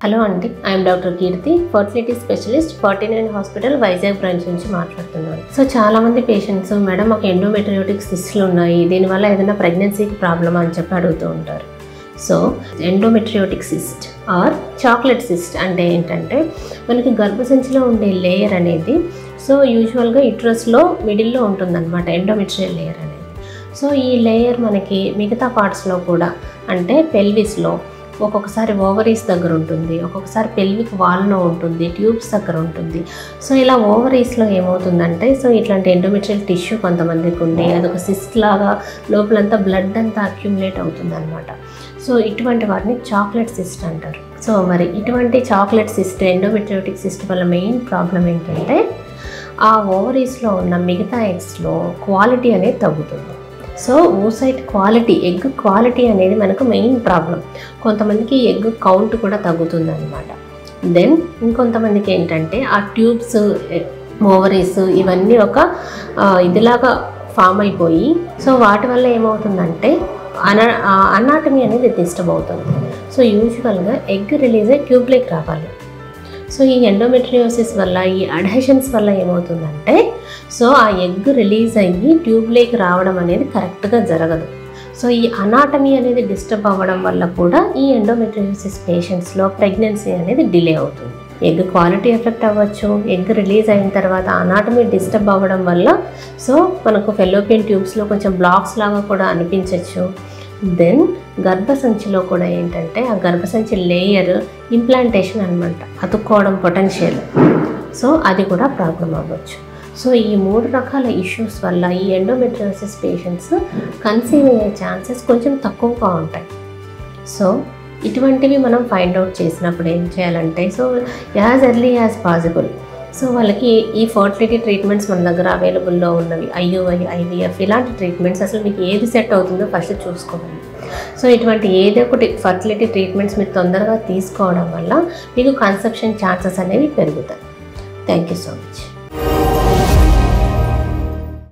Hello అండి, I'm doctor Keerthi, fertility specialist, 49 hospital Vizag branch నుంచి మాట్లాడుతున్నాను. సో చాలామంది పేషెంట్స్ మేడం మాకు ఎండోమెట్రియోటిక్ సిస్ట్లు ఉన్నాయి, దీనివల్ల ఏదైనా ప్రెగ్నెన్సీకి ప్రాబ్లమా అని చెప్పి అడుగుతూ ఉంటారు. So endometriotic cyst or chocolate cyst అంటే ఏంటంటే మనకి గర్భసంచిలో ఉండే లేయర్ అనేది సో యూజువల్గా యూట్రస్లో మిడిల్లో ఉంటుందన్నమాట ఎండోమెట్రియల్ లేయర్ అనేది. సో ఈ లేయర్ మనకి మిగతా పార్ట్స్లో కూడా అంటే పెల్విస్లో ఒక్కొక్కసారి ఓవరీస్ దగ్గర ఉంటుంది, ఒక్కొక్కసారి పెల్విక్ వాల్లో ఉంటుంది, ట్యూబ్స్ దగ్గర ఉంటుంది. సో ఇలా ఓవరీస్లో ఏమవుతుందంటే సో ఇట్లాంటి ఎండోమెట్రియల్ టిష్యూ కొంతమందికి ఉండి అదొక సిస్ట్ లాగా లోపలంతా బ్లడ్ అంతా అక్యుములేట్ అవుతుంది అనమాట. సో ఇటువంటి వాటిని చాక్లెట్ సిస్ట్ అంటారు. సో మరి ఇటువంటి చాక్లెట్ సిస్ట్ ఎండోమెట్రియోటిక్ సిస్ట్ వల్ల మెయిన్ ప్రాబ్లం ఏంటంటే ఆ ఓవరీస్లో ఉన్న మిగతా ఎగ్స్లో క్వాలిటీ అనేది తగ్గుతుంది. So oocyte quality, egg quality అనేది మనకు మెయిన్ ప్రాబ్లం. కొంతమందికి ఎగ్ కౌంట్ కూడా తగ్గుతుంది అనమాట. దెన్ ఇంకొంతమందికి ఏంటంటే ఆ ట్యూబ్స్, ఓవరీస్ ఇవన్నీ ఒక ఇదిలాగా ఫామ్ అయిపోయి సో వాటి వల్ల ఏమవుతుందంటే అనాటమీ అనేది డిస్టర్బ్ అవుతుంది. సో యూజువల్గా ఎగ్ రిలీజ్ అయ్యి ట్యూబ్లోకి రావాలి. సో ఈ ఎండోమెట్రియోసిస్ వల్ల, ఈ అడ్హెషన్స్ వల్ల ఏమవుతుందంటే సో ఆ ఎగ్ రిలీజ్ అయ్యి ట్యూబ్లోకి రావడం అనేది కరెక్ట్గా జరగదు. సో ఈ అనాటమీ అనేది డిస్టర్బ్ అవ్వడం వల్ల కూడా ఈ ఎండోమెట్రియోసిస్ పేషెంట్స్లో ప్రెగ్నెన్సీ అనేది డిలే అవుతుంది. ఎగ్ క్వాలిటీ ఎఫెక్ట్ అవ్వచ్చు, ఎగ్ రిలీజ్ అయిన తర్వాత అనాటమీ డిస్టర్బ్ అవ్వడం వల్ల సో మనకు ఫెలోపియన్ ట్యూబ్స్లో కొంచెం బ్లాక్స్ లాగా కూడా అనిపించవచ్చు. దెన్ గర్భసంచిలో కూడా ఏంటంటే ఆ గర్భసంచి లేయర్ ఇంప్లాంటేషన్ అనమాట, అతుక్కోవడం పొటెన్షియల్, సో అది కూడా ప్రాబ్లం అవ్వచ్చు. సో ఈ 3 రకాల ఇష్యూస్ వల్ల ఈ ఎండోమెట్రియోసిస్ పేషెంట్స్ కన్సీవ్ అయ్యే ఛాన్సెస్ కొంచెం తక్కువగా ఉంటాయి. సో ఇటువంటివి మనం ఫైండ్ అవుట్ చేసినప్పుడు ఏం చేయాలంటే so as early as possible so వాళ్ళకి ఈ ఫర్టిలిటీ ట్రీట్మెంట్స్ మన దగ్గర అవైలబుల్లో ఉన్నవి, IUI, IVF ఇలాంటి ట్రీట్మెంట్స్ అసలు మీకు ఏది సెట్ అవుతుందో ఫస్ట్ చూసుకోవాలి. సో ఇటువంటి ఏదో ఒకటి ఫర్టిలిటీ ట్రీట్మెంట్స్ మీరు తొందరగా తీసుకోవడం వల్ల మీకు కన్సెప్షన్ ఛాన్సెస్ అనేవి పెరుగుతాయి. Thank you so much.